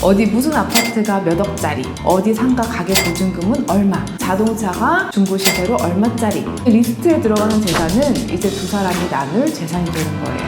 어디 무슨 아파트가 몇 억짜리, 어디 상가 가게 보증금은 얼마, 자동차가 중고시세로 얼마짜리. 리스트에 들어가는 재산은 이제 두 사람이 나눌 재산이 되는 거예요.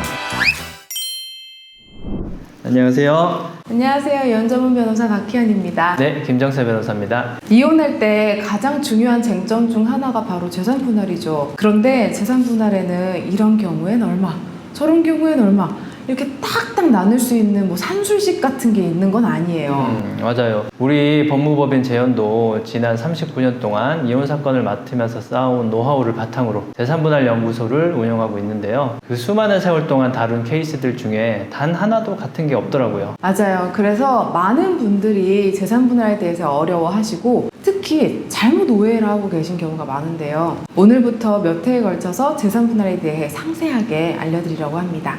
안녕하세요. 안녕하세요. 연전문 변호사 박희연입니다. 네, 김정세 변호사입니다. 이혼할 때 가장 중요한 쟁점 중 하나가 바로 재산 분할이죠. 그런데 재산 분할에는 이런 경우엔 얼마, 저런 경우엔 얼마, 이렇게 딱딱 나눌 수 있는 뭐 산술식 같은 게 있는 건 아니에요. 맞아요. 우리 법무법인 재현도 지난 39년 동안 이혼 사건을 맡으면서 쌓아온 노하우를 바탕으로 재산분할연구소를 운영하고 있는데요. 그 수많은 세월 동안 다룬 케이스들 중에 단 하나도 같은 게 없더라고요. 맞아요. 그래서 많은 분들이 재산 분할에 대해서 어려워하시고 특히 잘못 오해를 하고 계신 경우가 많은데요. 오늘부터 몇 회에 걸쳐서 재산 분할에 대해 상세하게 알려드리려고 합니다.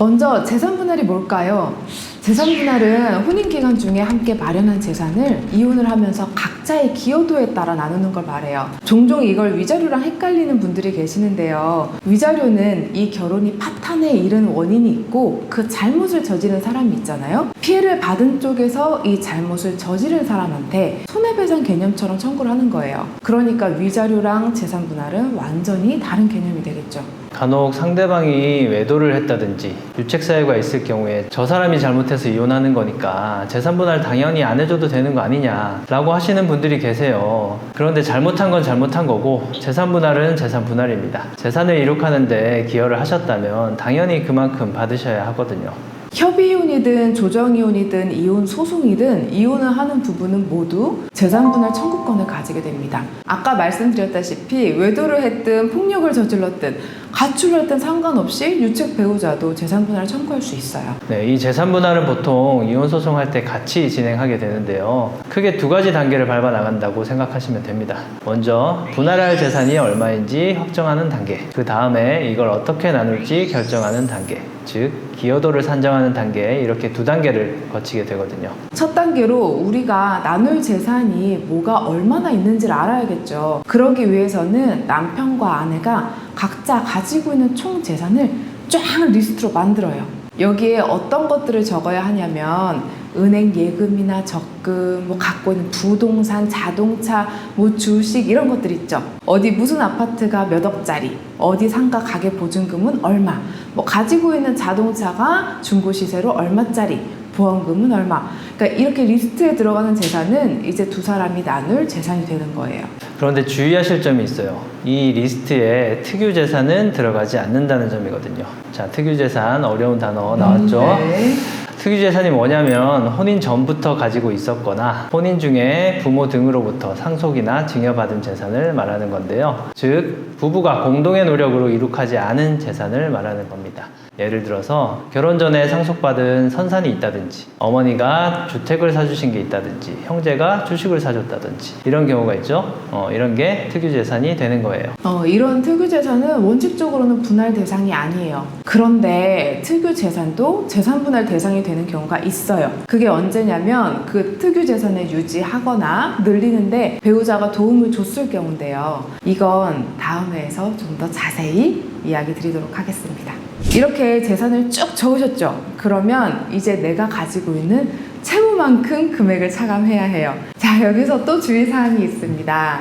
먼저 재산 분할이 뭘까요? 재산 분할은 혼인 기간 중에 함께 마련한 재산을 이혼을 하면서 각자의 기여도에 따라 나누는 걸 말해요. 종종 이걸 위자료랑 헷갈리는 분들이 계시는데요. 위자료는 이 결혼이 파탄에 이른 원인이 있고 그 잘못을 저지른 사람이 있잖아요. 피해를 받은 쪽에서 이 잘못을 저지른 사람한테 손해배상 개념처럼 청구를 하는 거예요. 그러니까 위자료랑 재산 분할은 완전히 다른 개념이 되겠죠. 간혹 상대방이 외도를 했다든지 유책사유가 있을 경우에 저 사람이 잘못해서 이혼하는 거니까 재산분할 당연히 안 해줘도 되는 거 아니냐 라고 하시는 분들이 계세요. 그런데 잘못한 건 잘못한 거고 재산분할은 재산분할입니다. 재산을 이룩하는데 기여를 하셨다면 당연히 그만큼 받으셔야 하거든요. 협의이혼이든 조정이혼이든 이혼 소송이든 이혼을 하는 부부는 모두 재산분할 청구권을 가지게 됩니다. 아까 말씀드렸다시피 외도를 했든 폭력을 저질렀든 가출을 했든 상관없이 유책 배우자도 재산분할을 청구할 수 있어요. 네, 이 재산분할은 보통 이혼 소송할 때 같이 진행하게 되는데요. 크게 두 가지 단계를 밟아 나간다고 생각하시면 됩니다. 먼저 분할할 재산이 얼마인지 확정하는 단계, 그 다음에 이걸 어떻게 나눌지 결정하는 단계, 즉 기여도를 산정하는 단계, 이렇게 두 단계를 거치게 되거든요. 첫 단계로 우리가 나눌 재산이 뭐가 얼마나 있는지를 알아야겠죠. 그러기 위해서는 남편과 아내가 각자 가지고 있는 총 재산을 쫙 리스트로 만들어요. 여기에 어떤 것들을 적어야 하냐면 은행 예금이나 적금, 뭐 갖고 있는 부동산, 자동차, 뭐 주식 이런 것들 있죠. 어디 무슨 아파트가 몇 억짜리, 어디 상가 가게 보증금은 얼마, 뭐 가지고 있는 자동차가 중고시세로 얼마짜리, 보험금은 얼마. 그러니까 이렇게 리스트에 들어가는 재산은 이제 두 사람이 나눌 재산이 되는 거예요. 그런데 주의하실 점이 있어요. 이 리스트에 특유재산은 들어가지 않는다는 점이거든요. 자, 특유재산 어려운 단어 나왔죠? 네. 특유재산이 뭐냐면 혼인 전부터 가지고 있었거나 혼인 중에 부모 등으로부터 상속이나 증여받은 재산을 말하는 건데요. 즉 부부가 공동의 노력으로 이룩하지 않은 재산을 말하는 겁니다. 예를 들어서 결혼 전에 상속받은 선산이 있다든지 어머니가 주택을 사주신 게 있다든지 형제가 주식을 사줬다든지 이런 경우가 있죠. 이런 게 특유재산이 되는 거예요. 이런 특유재산은 원칙적으로는 분할 대상이 아니에요. 그런데 특유재산도 재산분할 대상이 되는 경우가 있어요. 그게 언제냐면 그 특유재산을 유지하거나 늘리는데 배우자가 도움을 줬을 경우인데요. 이건 다음 회에서 좀 더 자세히 이야기 드리도록 하겠습니다. 이렇게 재산을 쭉 적으셨죠? 그러면 이제 내가 가지고 있는 채무만큼 금액을 차감해야 해요. 자, 여기서 또 주의사항이 있습니다.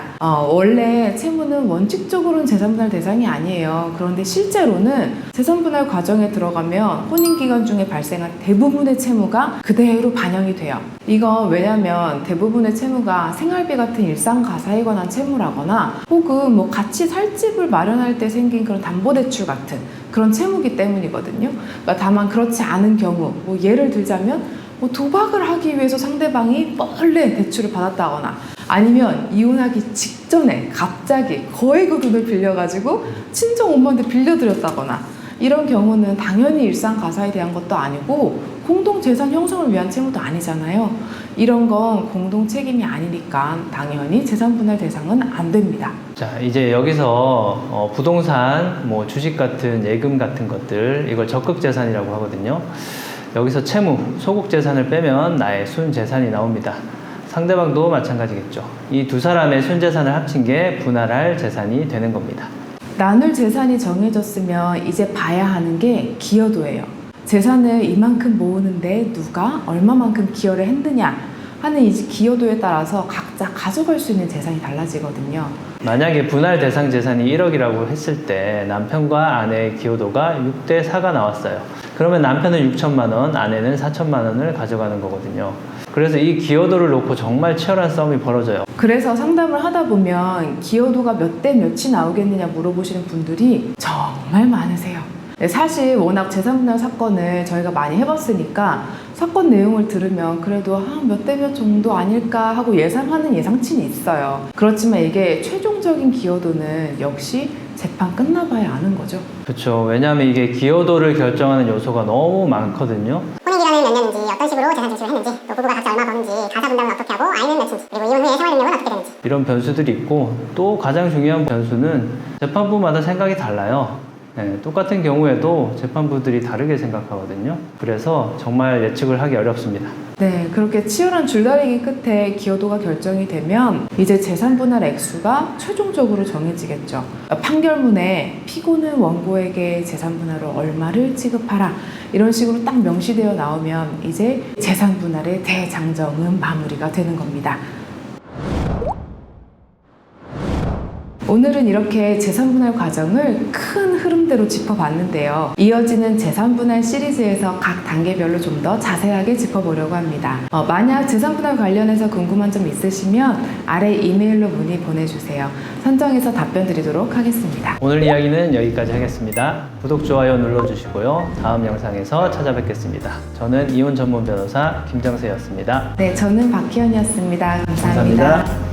원래 채무는 원칙적으로는 재산분할 대상이 아니에요. 그런데 실제로는 재산분할 과정에 들어가면 혼인기간 중에 발생한 대부분의 채무가 그대로 반영이 돼요. 이거 왜냐면 대부분의 채무가 생활비 같은 일상가사에 관한 채무라거나 혹은 뭐 같이 살 집을 마련할 때 생긴 그런 담보대출 같은 그런 채무기 때문이거든요. 그러니까 다만 그렇지 않은 경우, 뭐 예를 들자면 뭐 도박을 하기 위해서 상대방이 몰래 대출을 받았다거나 아니면 이혼하기 직전에 갑자기 거액의 돈을 빌려가지고 친정 엄마한테 빌려드렸다거나 이런 경우는 당연히 일상가사에 대한 것도 아니고 공동재산 형성을 위한 채무도 아니잖아요. 이런 건 공동 책임이 아니니까 당연히 재산분할 대상은 안 됩니다. 자, 이제 여기서 부동산, 뭐 주식 같은 예금 같은 것들, 이걸 적극재산이라고 하거든요. 여기서 채무, 소극재산을 빼면 나의 순재산이 나옵니다. 상대방도 마찬가지겠죠. 이 두 사람의 순재산을 합친 게 분할할 재산이 되는 겁니다. 나눌 재산이 정해졌으면 이제 봐야 하는 게 기여도예요. 재산을 이만큼 모으는데 누가 얼마만큼 기여를 했느냐 하는 이 기여도에 따라서 각자 가져갈 수 있는 재산이 달라지거든요. 만약에 분할 대상 재산이 1억이라고 했을 때 남편과 아내의 기여도가 6대 4가 나왔어요. 그러면 남편은 6천만 원, 아내는 4천만 원을 가져가는 거거든요. 그래서 이 기여도를 놓고 정말 치열한 싸움이 벌어져요. 그래서 상담을 하다 보면 기여도가 몇 대 몇이 나오겠느냐 물어보시는 분들이 정말 많으세요. 네, 사실 워낙 재산분할 사건을 저희가 많이 해봤으니까 사건 내용을 들으면 그래도 한 몇 대 몇 정도 아닐까 하고 예상하는 예상치는 있어요. 그렇지만 이게 최종적인 기여도는 역시 재판 끝나봐야 아는 거죠. 그렇죠. 왜냐하면 이게 기여도를 결정하는 요소가 너무 많거든요. 혼인 기간은 몇 년인지, 어떤 식으로 재산 진출을 했는지, 또 부부가 각자 얼마 버는지, 가사 분담은 어떻게 하고, 아이는 몇인지, 그리고 이혼 후에 생활 능력은 어떻게 되는지. 이런 변수들이 있고 또 가장 중요한 변수는 재판부마다 생각이 달라요. 네, 똑같은 경우에도 재판부들이 다르게 생각하거든요. 그래서 정말 예측을 하기 어렵습니다. 네, 그렇게 치열한 줄다리기 끝에 기여도가 결정이 되면 이제 재산분할 액수가 최종적으로 정해지겠죠. 판결문에 피고는 원고에게 재산분할로 얼마를 지급하라 이런 식으로 딱 명시되어 나오면 이제 재산분할의 대장정은 마무리가 되는 겁니다. 오늘은 이렇게 재산분할 과정을 큰 흐름대로 짚어봤는데요. 이어지는 재산분할 시리즈에서 각 단계별로 좀 더 자세하게 짚어보려고 합니다. 만약 재산분할 관련해서 궁금한 점 있으시면 아래 이메일로 문의 보내주세요. 선정해서 답변 드리도록 하겠습니다. 오늘 이야기는 여기까지 하겠습니다. 구독, 좋아요 눌러주시고요. 다음 영상에서 찾아뵙겠습니다. 저는 이혼 전문 변호사 김정세였습니다. 네, 저는 박희연이었습니다. 감사합니다. 감사합니다.